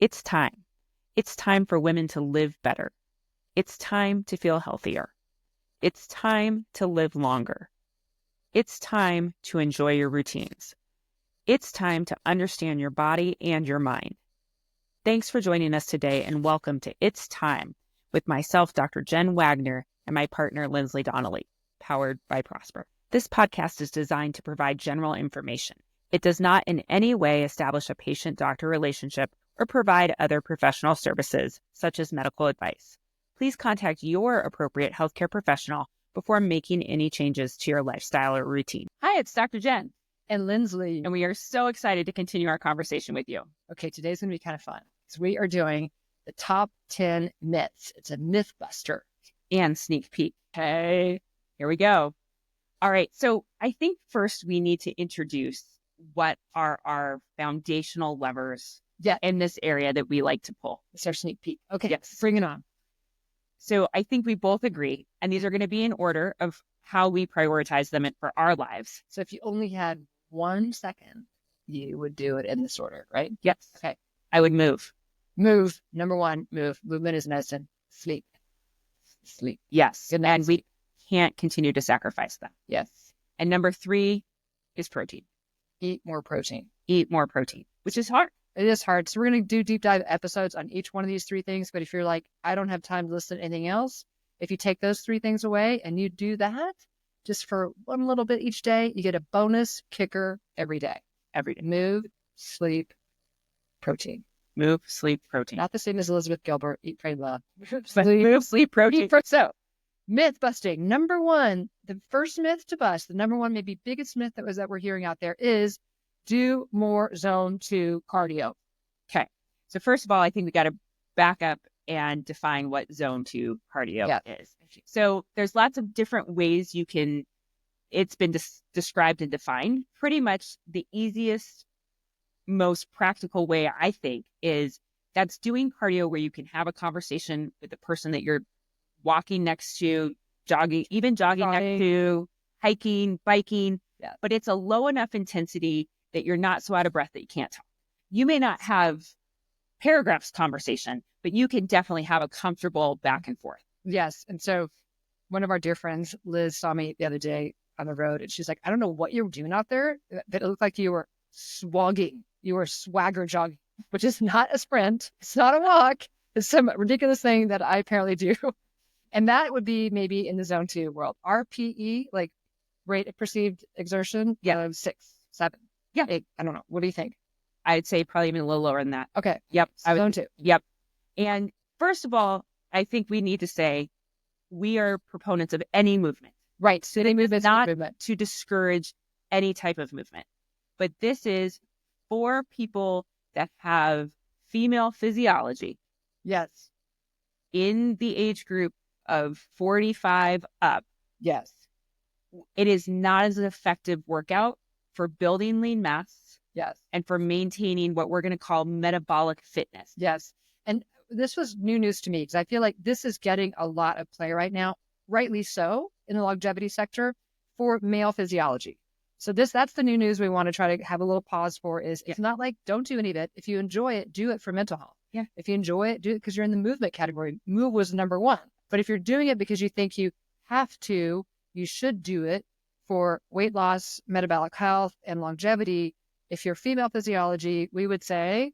It's time. It's time for women to live better. It's time to feel healthier. It's time to live longer. It's time to enjoy your routines. It's time to understand your body and your mind. Thanks for joining us today and welcome to It's Time with myself, Dr. Jen Wagner, and my partner, Linsly Donnelly, powered by Prosper. This podcast is designed to provide general information. It does not in any way establish a patient-doctor relationship or provide other professional services, such as medical advice. Please contact your appropriate healthcare professional before making any changes to your lifestyle or routine. Hi, it's Dr. Jen. And Linsly. And we are so excited to continue our conversation with you. Okay, today's going to be kind of fun. So we are doing the top 10 myths. It's a myth buster. And sneak peek. Okay, here we go. All right, so I think first we need to introduce what are our foundational levers in this area that we like to pull. It's our sneak peek. Okay, yes. Bring it on. So I think we both agree, and these are going to be in order of how we prioritize them for our lives. So if you only had 1 second, you would do it in this order, right? Yes. Okay. I would move. Move. Number one, move. Movement is medicine. Sleep. Sleep. Yes. And we can't continue to sacrifice them. Yes. And number 3 is protein. Eat more protein. Eat more protein, which is hard. It is hard. So we're going to do deep dive episodes on each one of these 3 things. But if you're like, I don't have time to listen to anything else, if you take those 3 things away and you do that just for one little bit each day, you get a bonus kicker every day. Every day. Move, sleep, protein. Move, sleep, protein. Not the same as Elizabeth Gilbert. Eat, pray, love. Move, sleep, protein. So, myth busting. Number 1, the first myth to bust, the number 1, maybe biggest myth that we're hearing out there is do more zone 2 cardio. Okay. So first of all, I think we got to back up and define what zone 2 cardio is. So there's lots of different ways it's been described and defined. Pretty much the easiest, most practical way, I think, is that's doing cardio where you can have a conversation with the person that you're walking next to, jogging next to, hiking, biking, but it's a low enough intensity that you're not so out of breath that you can't talk. You may not have paragraphs conversation, but you can definitely have a comfortable back and forth. Yes. And so one of our dear friends, Liz, saw me the other day on the road and she's like, I don't know what you were doing out there, but it looked like you were swogging. You were swagger jogging, which is not a sprint. It's not a walk. It's some ridiculous thing that I apparently do. And that would be maybe in the zone 2 world. RPE, like rate of perceived exertion, 6, 7, 8. I don't know. What do you think? I'd say probably even a little lower than that. Okay. Yep. Zone 2. Yep. And first of all, I think we need to say we are proponents of any movement. Right. So any movement, not to discourage any type of movement. But this is for people that have female physiology. Yes. In the age group of 45 up. Yes. It is not as an effective workout for building lean mass. Yes. And for maintaining what we're going to call metabolic fitness. Yes. And this was new news to me because I feel like this is getting a lot of play right now, rightly so, in the longevity sector for male physiology. So that's the new news we want to try to have a little pause for is it's not like don't do any of it. If you enjoy it, do it for mental health. Yeah. If you enjoy it, do it because you're in the movement category. Move was number 1. But if you're doing it because you think you have to, you should do it for weight loss, metabolic health, and longevity. If you're female physiology, we would say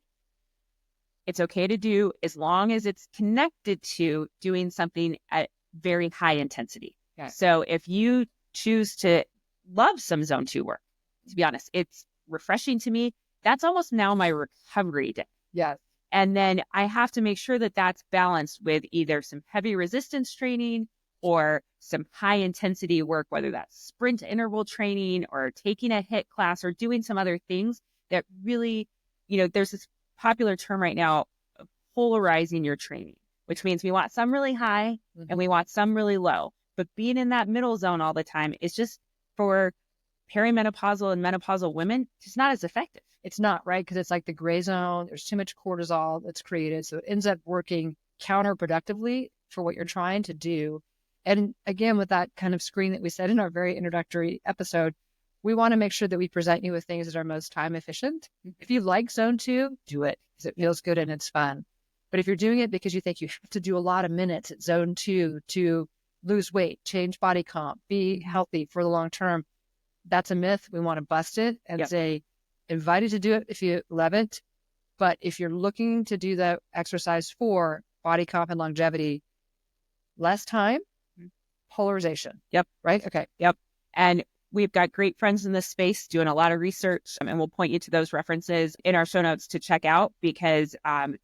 it's okay to do as long as it's connected to doing something at very high intensity. Okay. So if you choose to love some zone 2 work, to be honest, it's refreshing to me. That's almost now my recovery day. Yes. And then I have to make sure that that's balanced with either some heavy resistance training or some high intensity work, whether that's sprint interval training or taking a HIIT class or doing some other things that really, there's this popular term right now of polarizing your training, which means we want some really high and we want some really low. But being in that middle zone all the time is just for perimenopausal and menopausal women, just not as effective. It's not, right? Because it's like the gray zone. There's too much cortisol that's created. So it ends up working counterproductively for what you're trying to do. And again, with that kind of screen that we said in our very introductory episode, we want to make sure that we present you with things that are most time efficient. If you like zone 2, do it because it feels good and it's fun. But if you're doing it because you think you have to do a lot of minutes at zone 2 to lose weight, change body comp, be healthy for the long term, that's a myth. We want to bust it and say, invite you to do it if you love it. But if you're looking to do the exercise for body comp and longevity, less time, polarization. Yep. Right? Okay. Yep. And we've got great friends in this space doing a lot of research, and we'll point you to those references in our show notes to check out because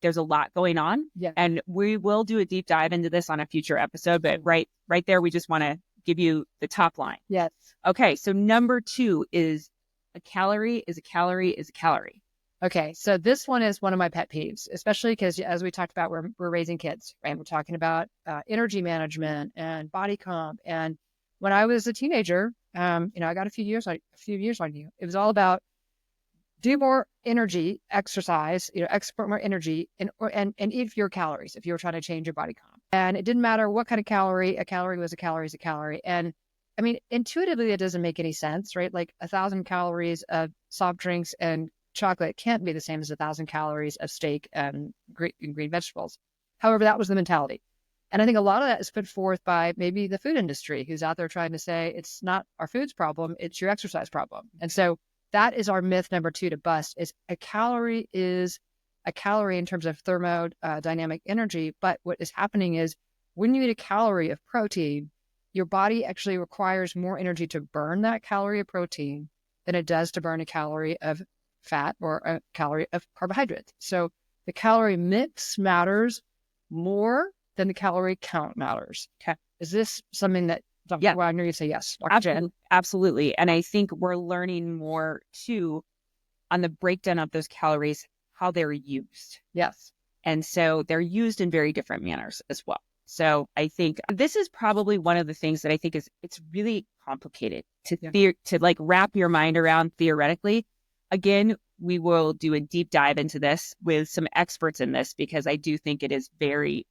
there's a lot going on. Yeah. And we will do a deep dive into this on a future episode. But right there, we just want to give you the top line. Yes. Okay. So number 2 is a calorie is a calorie is a calorie. Okay, so this one is one of my pet peeves, especially because as we talked about, we're raising kids, right? We're talking about energy management and body comp. And when I was a teenager, I got a few years on you. It was all about do more energy exercise, export more energy and eat fewer calories if you were trying to change your body comp. And it didn't matter what kind of calorie, a calorie was a calorie is a calorie. And I mean, intuitively, it doesn't make any sense, right? Like 1,000 calories of soft drinks and chocolate can't be the same as 1,000 calories of steak and green vegetables. However, that was the mentality. And I think a lot of that is put forth by maybe the food industry who's out there trying to say it's not our food's problem, it's your exercise problem. And so that is our myth number 2 to bust is a calorie is a calorie in terms of thermodynamic energy. But what is happening is when you eat a calorie of protein, your body actually requires more energy to burn that calorie of protein than it does to burn a calorie of fat or a calorie of carbohydrates. So the calorie mix matters more than the calorie count matters. Okay. Is this something that Dr. Wagner, you say yes? Absolutely. And I think we're learning more too on the breakdown of those calories, how they're used. Yes. And so they're used in very different manners as well. So I think this is probably one of the things that I think it's really complicated to like wrap your mind around theoretically. Again, we will do a deep dive into this with some experts in this because I do think it's very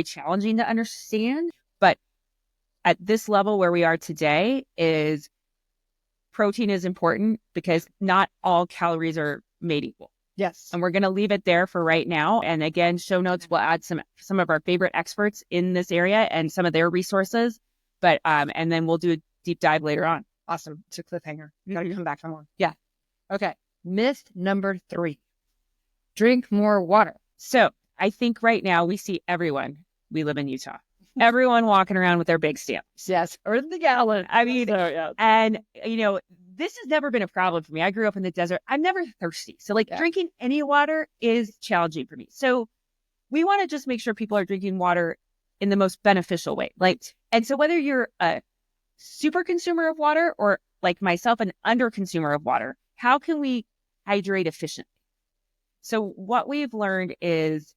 challenging to understand. But at this level where we are today is protein is important because not all calories are made equal. Yes. And we're going to leave it there for right now. And again, show notes will add some of our favorite experts in this area and some of their resources. But and then we'll do a deep dive later on. Awesome. It's a cliffhanger. You got to come back for more. Yeah. Okay. Myth number 3, drink more water. So I think right now we see everyone. We live in Utah. Everyone walking around with their big stamps. Yes. Or the gallon. I mean, and this has never been a problem for me. I grew up in the desert. I'm never thirsty. So drinking any water is challenging for me. So we want to just make sure people are drinking water in the most beneficial way. And so whether you're a super consumer of water or like myself, an under consumer of water, how can we hydrate efficiently? So what we've learned is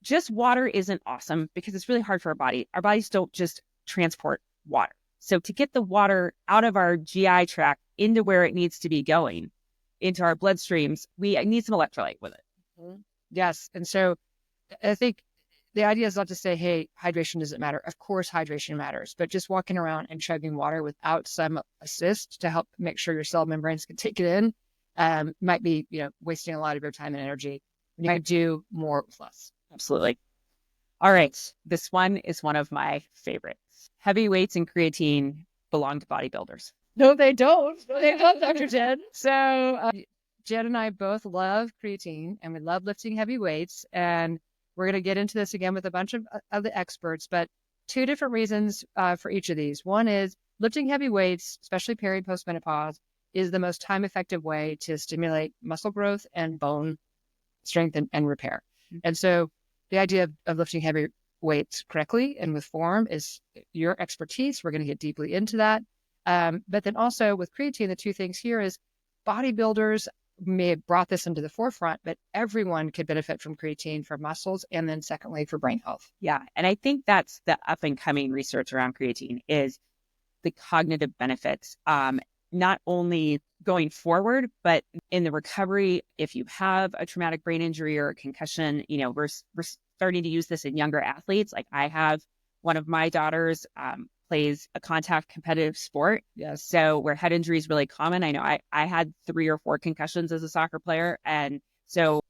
just water isn't awesome because it's really hard for our body. Our bodies don't just transport water. So to get the water out of our GI tract into where it needs to be going, into our bloodstreams, we need some electrolyte with it. Mm-hmm. Yes. And so I think the idea is not to say, hey, hydration doesn't matter. Of course, hydration matters, but just walking around and chugging water without some assist to help make sure your cell membranes can take it in might be, wasting a lot of your time and energy. You can do more with less. Absolutely. All right. This one is one of my favorites. Heavy weights and creatine belong to bodybuilders. No, they don't. They don't, Dr. Jen. So Jen and I both love creatine and we love lifting heavy weights. And we're going to get into this again with a bunch of the experts, but 2 different reasons for each of these. One is lifting heavy weights, especially peri and postmenopause, is the most time-effective way to stimulate muscle growth and bone strength and repair. Mm-hmm. And so the idea of lifting heavy weights correctly and with form is your expertise. We're going to get deeply into that. But then also with creatine, the 2 things here is bodybuilders may have brought this into the forefront, but everyone could benefit from creatine for muscles and then secondly for brain health. Yeah. And I think that's the up and coming research around creatine is the cognitive benefits, not only going forward, but in the recovery. If you have a traumatic brain injury or a concussion, we're starting to use this in younger athletes. Like I have one of my daughters plays a contact competitive sport. Yes. So where head injury is really common. I know I had 3 or 4 concussions as a soccer player. And so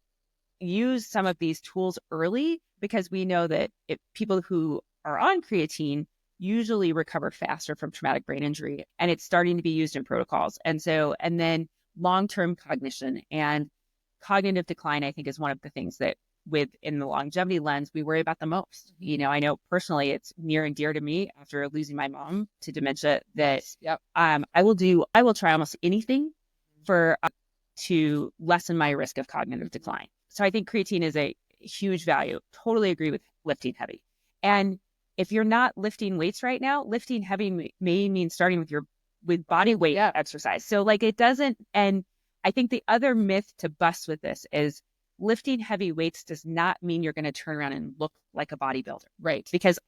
use some of these tools early, because we know that people who are on creatine usually recover faster from traumatic brain injury, and it's starting to be used in protocols. And then long-term cognition and cognitive decline, I think, is one of the things that in the longevity lens, we worry about the most. I know personally it's near and dear to me after losing my mom to dementia that I will try almost anything to lessen my risk of cognitive decline. So I think creatine is a huge value. Totally agree with lifting heavy. And if you're not lifting weights right now, lifting heavy may mean starting with body weight exercise. So it doesn't. And I think the other myth to bust with this is lifting heavy weights does not mean you're going to turn around and look like a bodybuilder. Right. Because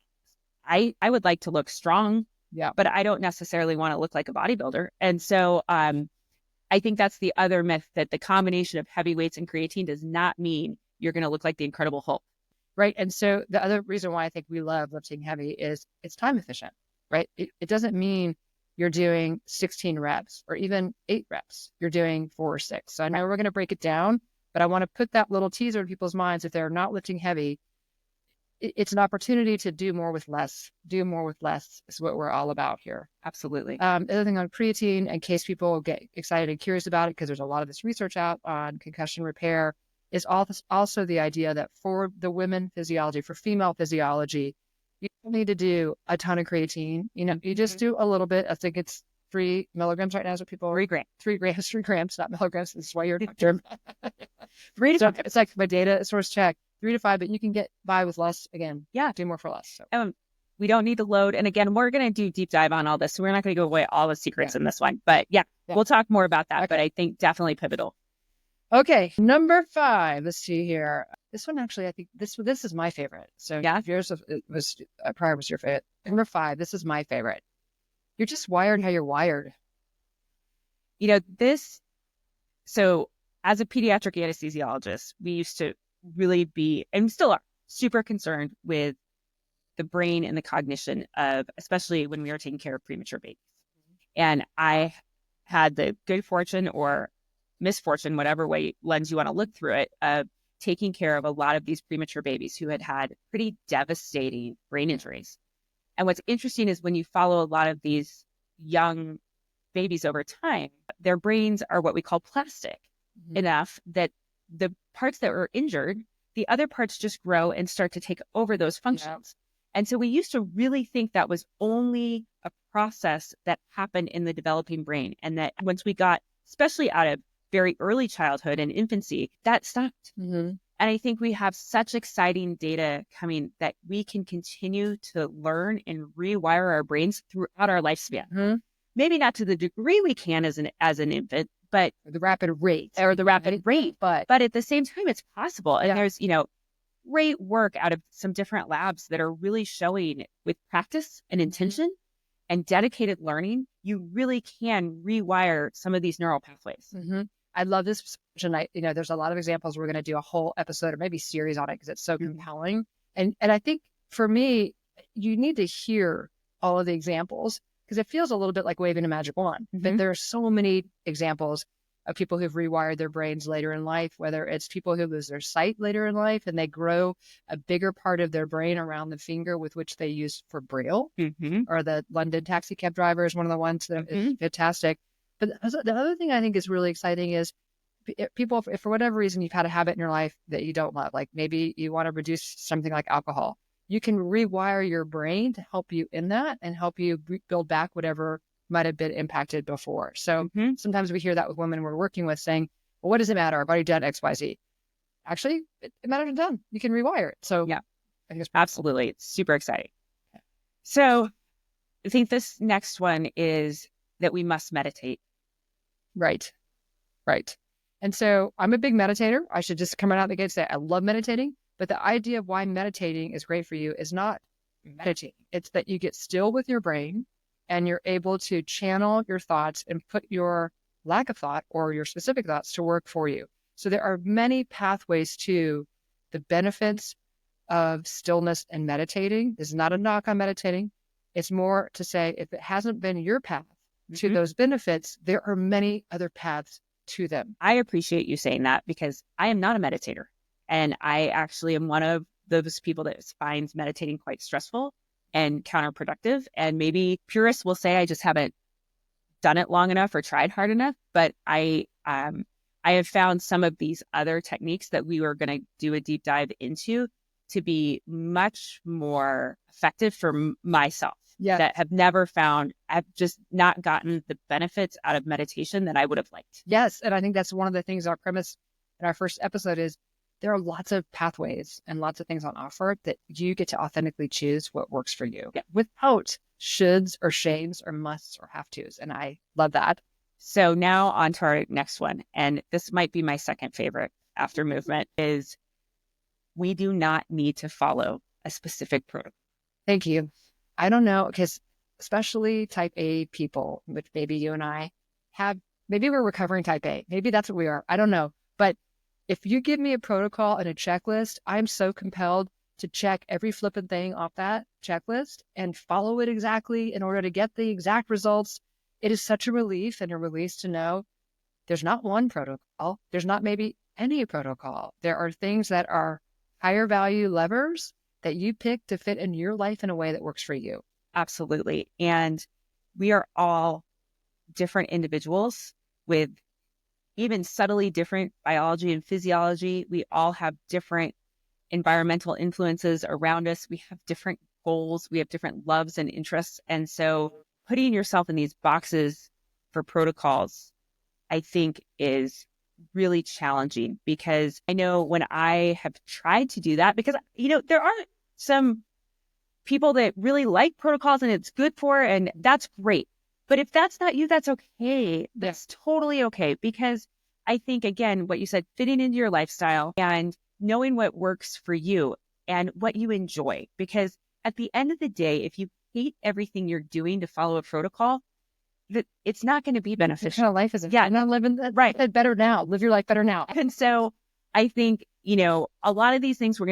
I would like to look strong, yeah, but I don't necessarily want to look like a bodybuilder. And so I think that's the other myth, that the combination of heavy weights and creatine does not mean you're going to look like the Incredible Hulk. Right. And so the other reason why I think we love lifting heavy is it's time efficient, right? It doesn't mean you're doing 16 reps or even 8 reps. You're doing 4 or 6. So I know we're going to break it down, but I want to put that little teaser in people's minds. If they're not lifting heavy, it's an opportunity to do more with less. Do more with less is what we're all about here. Absolutely. The other thing on creatine, in case people get excited and curious about it, because there's a lot of this research out on concussion repair, is also the idea that for the women physiology, for female physiology, you don't need to do a ton of creatine. You just do a little bit. I think it's 3 milligrams right now is what people 3 grams. 3 grams, not milligrams. This is why you're a doctor. 3 to 5. It's like my data source check. 3 to 5, but you can get by with less. Again, do more for less. So. We don't need to load. And again, we're going to do deep dive on all this. So we're not going to go away all the secrets in this one. But we'll talk more about that. Okay. But I think definitely pivotal. Okay. Number 5. Let's see here. This one, actually, I think this is my favorite. So if yours was prior was your favorite. Number 5, this is my favorite. You're just wired how you're wired. So as a pediatric anesthesiologist, we used to really be, and still are, super concerned with the brain and the cognition of, especially when we were taking care of premature babies. And I had the good fortune or misfortune, whatever way lens you want to look through it, of taking care of a lot of these premature babies who had pretty devastating brain injuries. And what's interesting is when you follow a lot of these young babies over time, their brains are what we call plastic enough that the parts that were injured, the other parts just grow and start to take over those functions. And so we used to really think that was only a process that happened in the developing brain. And that once we got, especially out of very early childhood and infancy, that stopped. And I think we have such exciting data coming that we can continue to learn and rewire our brains throughout our lifespan. Maybe not to the degree we can as an infant, but the rapid rate, but at the same time, it's possible. And there's, great work out of some different labs that are really showing with practice and intention and dedicated learning, you really can rewire some of these neural pathways. I love this. And there's a lot of examples. We're going to do a whole episode or maybe series on it because it's so compelling. And I think for me, you need to hear all of the examples because it feels a little bit like waving a magic wand. But there are so many examples of people who've rewired their brains later in life, whether it's people who lose their sight later in life and they grow a bigger part of their brain around the finger with which they use for Braille, or the London taxi cab driver is one of the ones that is fantastic. But the other thing I think is really exciting is people, if for whatever reason you've had a habit in your life that you don't love, like maybe you want to reduce something like alcohol, you can rewire your brain to help you in that and help you build back whatever might have been impacted before. So sometimes we hear that with women we're working with saying, well, what does it matter? I've already done X, Y, Z. Actually, it matters a ton. You can rewire it. So I think it's absolutely, it's super exciting. So I think this next one is that we must meditate. Right. And so I'm a big meditator. I should just come right out the gate and say I love meditating. But the idea of why meditating is great for you is not meditating. It's that you get still with your brain and you're able to channel your thoughts and put your lack of thought or your specific thoughts to work for you. So there are many pathways to the benefits of stillness and meditating. This is not a knock on meditating. It's more to say, if it hasn't been your path to Mhm. those benefits, there are many other paths to them. I appreciate you saying that because I am not a meditator. And I actually am one of those people that finds meditating quite stressful and counterproductive. And maybe purists will say I just haven't done it long enough or tried hard enough. But I have found some of these other techniques that we were going to do a deep dive into to be much more effective for myself. Yes. That have never found, I've just not gotten the benefits out of meditation that I would have liked. Yes. And I think that's one of the things our premise in our first episode is there are lots of pathways and lots of things on offer that you get to authentically choose what works for you without shoulds or shames or musts or have tos. And I love that. So now on to our next one. And this might be my second favorite after movement is we do not need to follow a specific protocol. Thank you. I don't know, because especially type A people, which maybe you and I have, maybe we're recovering type A. Maybe that's what we are. I don't know. But if you give me a protocol and a checklist, I'm so compelled to check every flippin' thing off that checklist and follow it exactly in order to get the exact results. It is such a relief and a release to know there's not one protocol. There's not maybe any protocol. There are things that are higher value levers that you pick to fit in your life in a way that works for you. Absolutely. And we are all different individuals with even subtly different biology and physiology. We all have different environmental influences around us. We have different goals. We have different loves and interests. And so putting yourself in these boxes for protocols, I think, is really challenging because I know when I have tried to do that, because, there are some people that really like protocols and it's good for, and that's great. But if that's not you, that's okay. That's totally okay. Because I think, again, what you said, fitting into your lifestyle and knowing what works for you and what you enjoy. Because at the end of the day, if you hate everything you're doing to follow a protocol, that it's not going to be beneficial. What kind of life is it? Yeah. I'm not living that Right. better now. Live your life better now. And so I think, a lot of these things we're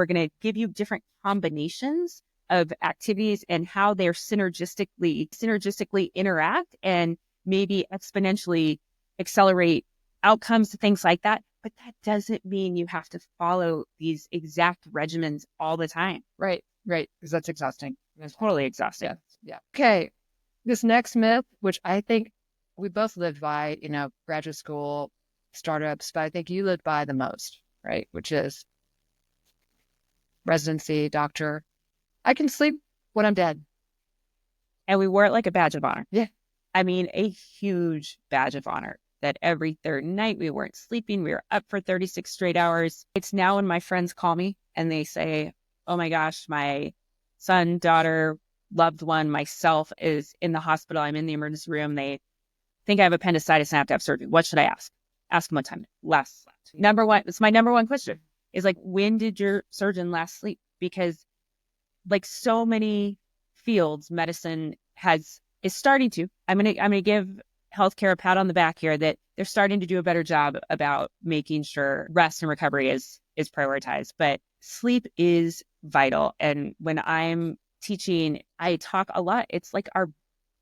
going to give you different combinations of activities and how they're synergistically interact and maybe exponentially accelerate outcomes, things like that. But that doesn't mean you have to follow these exact regimens all the time. Right. Because that's exhausting. It's totally exhausting. Yeah. Okay. This next myth, which I think we both lived by, graduate school, startups, but I think you lived by the most, right? Which is residency, doctor. I can sleep when I'm dead. And we wore it like a badge of honor. Yeah. I mean, a huge badge of honor that every third night we weren't sleeping. We were up for 36 straight hours. It's now when my friends call me and they say, oh my gosh, my son, daughter, loved one, myself is in the hospital. I'm in the emergency room. They think I have appendicitis and I have to have surgery. What should I ask? Ask them what time last slept. Number one, it's my number one question is like, when did your surgeon last sleep? Because like so many fields, medicine is starting to, I'm going to give healthcare a pat on the back here that they're starting to do a better job about making sure rest and recovery is prioritized. But sleep is vital. And when I'm teaching, I talk a lot. It's like our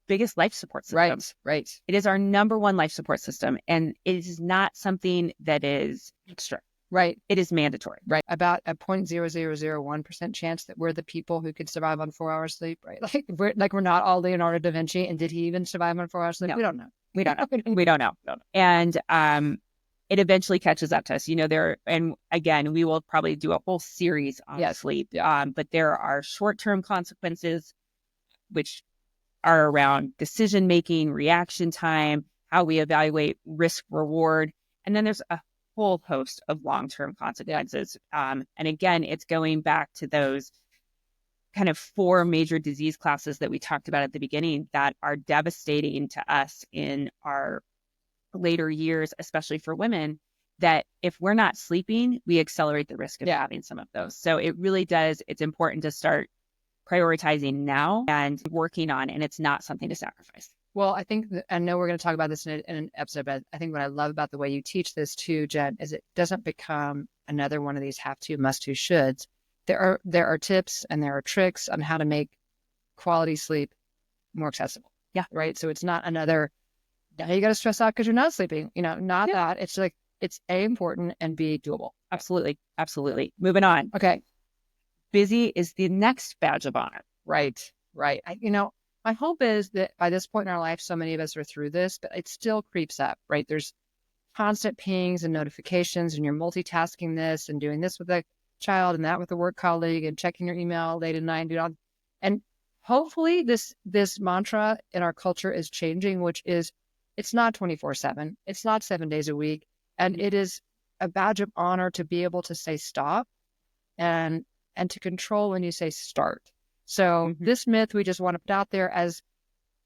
biggest life support system. Right. It is our number one life support system. And it is not something that is extra. Right. It is mandatory. Right. About a 0.0001% chance that we're the people who could survive on 4 hours sleep, right? We're not all Leonardo da Vinci. And did he even survive on 4 hours sleep? No. We don't know. We don't know. And it eventually catches up to us. And again, we will probably do a whole series on sleep. But there are short-term consequences, which are around decision-making, reaction time, how we evaluate risk reward. And then there's a whole host of long-term consequences. And again, it's going back to those kind of 4 major disease classes that we talked about at the beginning that are devastating to us in our later years, especially for women, that if we're not sleeping, we accelerate the risk of having some of those. So it really does. It's important to start prioritizing now and working on, and it's not something to sacrifice. Well, I think, I know we're going to talk about this in an episode, but I think what I love about the way you teach this too, Jen, is it doesn't become another one of these have to, must to, shoulds. There are tips and there are tricks on how to make quality sleep more accessible. Yeah. Right. So it's not another, now you got to stress out because you're not sleeping, not that. It's like, it's A, important, and B, doable. Absolutely. Absolutely. Moving on. Okay. Busy is the next badge of honor. Right. Right. My hope is that by this point in our life, so many of us are through this, but it still creeps up, right? There's constant pings and notifications, and you're multitasking this and doing this with a child and that with a work colleague and checking your email late at night. And hopefully this mantra in our culture is changing, which is it's not 24/7. It's not 7 days a week. And it is a badge of honor to be able to say stop and to control when you say start. So this myth we just want to put out there as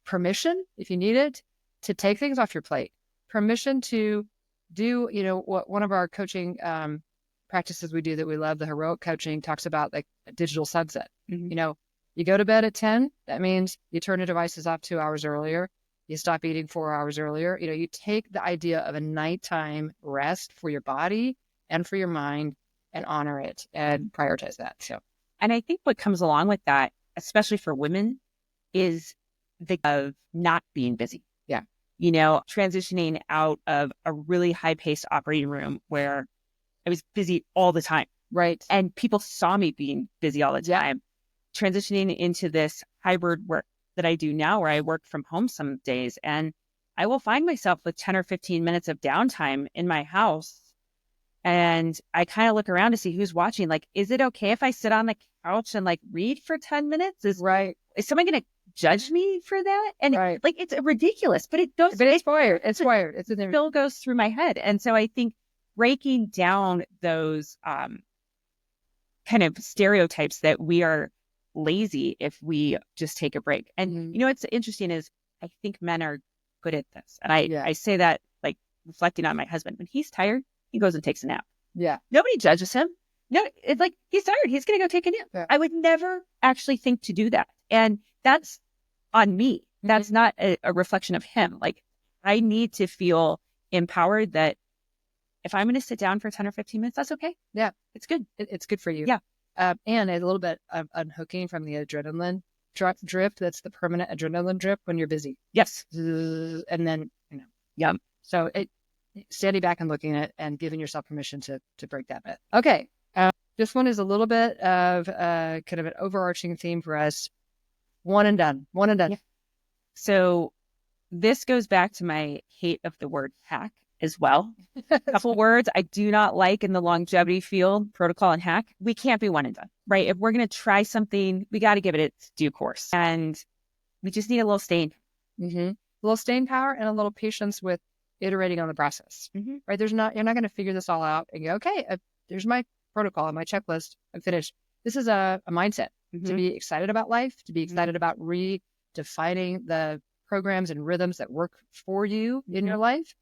permission, if you need it, to take things off your plate. Permission to do, what one of our coaching practices we do that we love, the heroic coaching, talks about like a digital sunset. You go to bed at 10, that means you turn the devices off 2 hours earlier. You stop eating 4 hours earlier. You take the idea of a nighttime rest for your body and for your mind and honor it and prioritize that. So, and I think what comes along with that, especially for women, is the of not being busy. Yeah. Transitioning out of a really high-paced operating room where I was busy all the time. Right. And people saw me being busy all the time. Transitioning into this hybrid work that I do now where I work from home some days, and I will find myself with 10 or 15 minutes of downtime in my house. And I kind of look around to see who's watching. Like, is it okay if I sit on the couch and like read for 10 minutes? Is someone going to judge me for that? And it's ridiculous, but it goes. But it's wired. It's wired. It's in there. It still goes through my head. And so I think breaking down those kind of stereotypes that we are lazy if we just take a break. And what's interesting is I think men are good at this. And I say that like reflecting on my husband. When he's tired, he goes and takes a nap. Yeah. Nobody judges him. No, it's like he's tired. He's going to go take a nap. Yeah. I would never actually think to do that. And that's on me. That's not a reflection of him. Like, I need to feel empowered that if I'm going to sit down for 10 or 15 minutes, that's okay. Yeah. It's good. It's good for you. Yeah. And a little bit of unhooking from the adrenaline drip. That's the permanent adrenaline drip when you're busy. Yes. And then, Yep. So standing back and looking at it and giving yourself permission to break that myth. Okay. This one is a little bit of kind of an overarching theme for us. One and done. Yeah. So this goes back to my hate of the word hack as well. A couple words I do not like in the longevity field, protocol and hack. We can't be one and done, right? If we're going to try something, we got to give it its due course. And we just need a little staying. A little staying power and a little patience with iterating on the process, right? You're not going to figure this all out and go, okay, there's my protocol, my checklist, I'm finished. This is a mindset to be excited about life, to be excited about redefining the programs and rhythms that work for you in your life.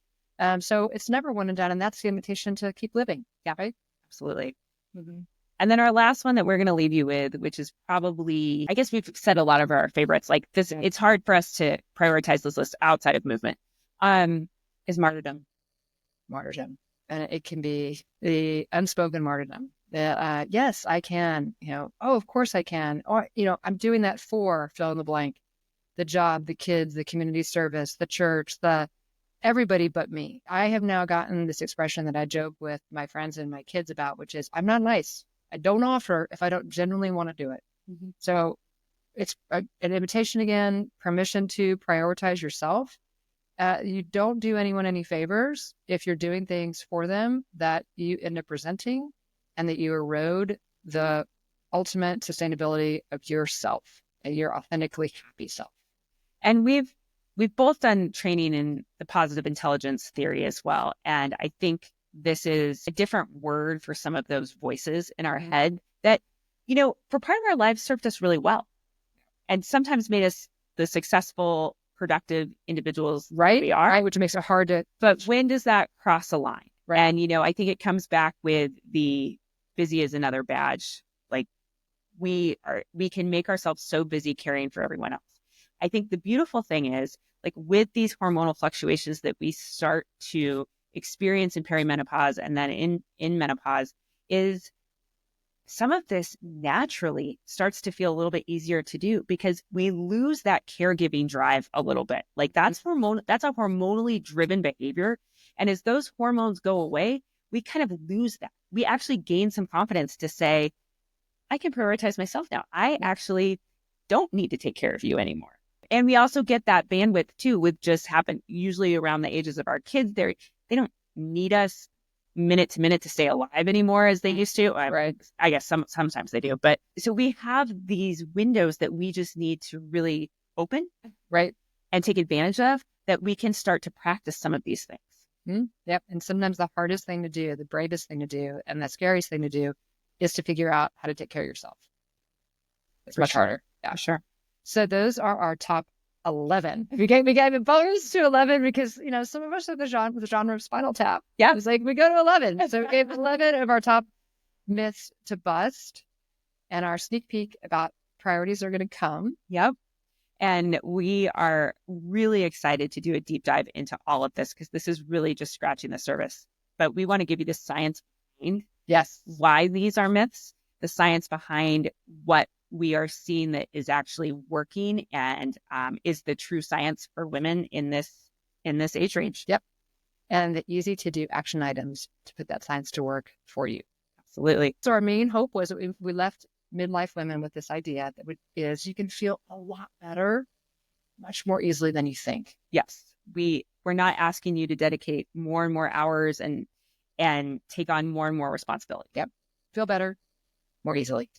So it's never one and done. And that's the invitation to keep living. Yeah, right? Absolutely. And then our last one that we're going to leave you with, which is probably, I guess we've said a lot of our favorites, like this, it's hard for us to prioritize this list outside of movement, is martyrdom. Martyrdom. And it can be the unspoken martyrdom. Yes, I can, oh, of course I can. Or, I'm doing that for fill in the blank, the job, the kids, the community service, the church, everybody but me. I have now gotten this expression that I joke with my friends and my kids about, which is, I'm not nice. I don't offer if I don't genuinely want to do it. So it's an invitation again, permission to prioritize yourself. You don't do anyone any favors if you're doing things for them that you end up resenting and that you erode the ultimate sustainability of yourself and your authentically happy self. And we've both done training in the positive intelligence theory as well. And I think this is a different word for some of those voices in our head that, for part of our lives served us really well and sometimes made us the successful, productive individuals we are. Right, which makes it hard to... But when does that cross a line? Right. And, I think it comes back with the busy is another badge. Like we can make ourselves so busy caring for everyone else. I think the beautiful thing is, like with these hormonal fluctuations that we start to experience in perimenopause and then in menopause, is some of this naturally starts to feel a little bit easier to do because we lose that caregiving drive a little bit. Like that's a hormonally driven behavior. And as those hormones go away, we kind of lose that. We actually gain some confidence to say, I can prioritize myself now. I actually don't need to take care of you anymore. And we also get that bandwidth too, with just happen usually around the ages of our kids. They don't need us minute to minute to stay alive anymore as they used to. Right. I guess sometimes they do. But so we have these windows that we just need to really open, right, and take advantage of, that we can start to practice some of these things. Mm-hmm. Yep. And sometimes the hardest thing to do, the bravest thing to do, and the scariest thing to do is to figure out how to take care of yourself. It's much harder. Yeah, for sure. So those are our top 11. We gave a bonus to 11 because, you know, some of us are the genre of Spinal Tap. Yeah. It's like we go to 11. So we gave 11 of our top myths to bust, and our sneak peek about priorities are going to come. Yep. And we are really excited to do a deep dive into all of this because this is really just scratching the surface. But we want to give you the science behind why these are myths, the science behind what we are seeing that is actually working and is the true science for women in this age range. Yep. And the easy to do action items to put that science to work for you. Absolutely. So our main hope was that we left midlife women with this idea that is you can feel a lot better much more easily than you think. Yes. We're not asking you to dedicate more and more hours and take on more and more responsibility. Yep. Feel better more easily.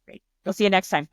Great. We'll see you next time.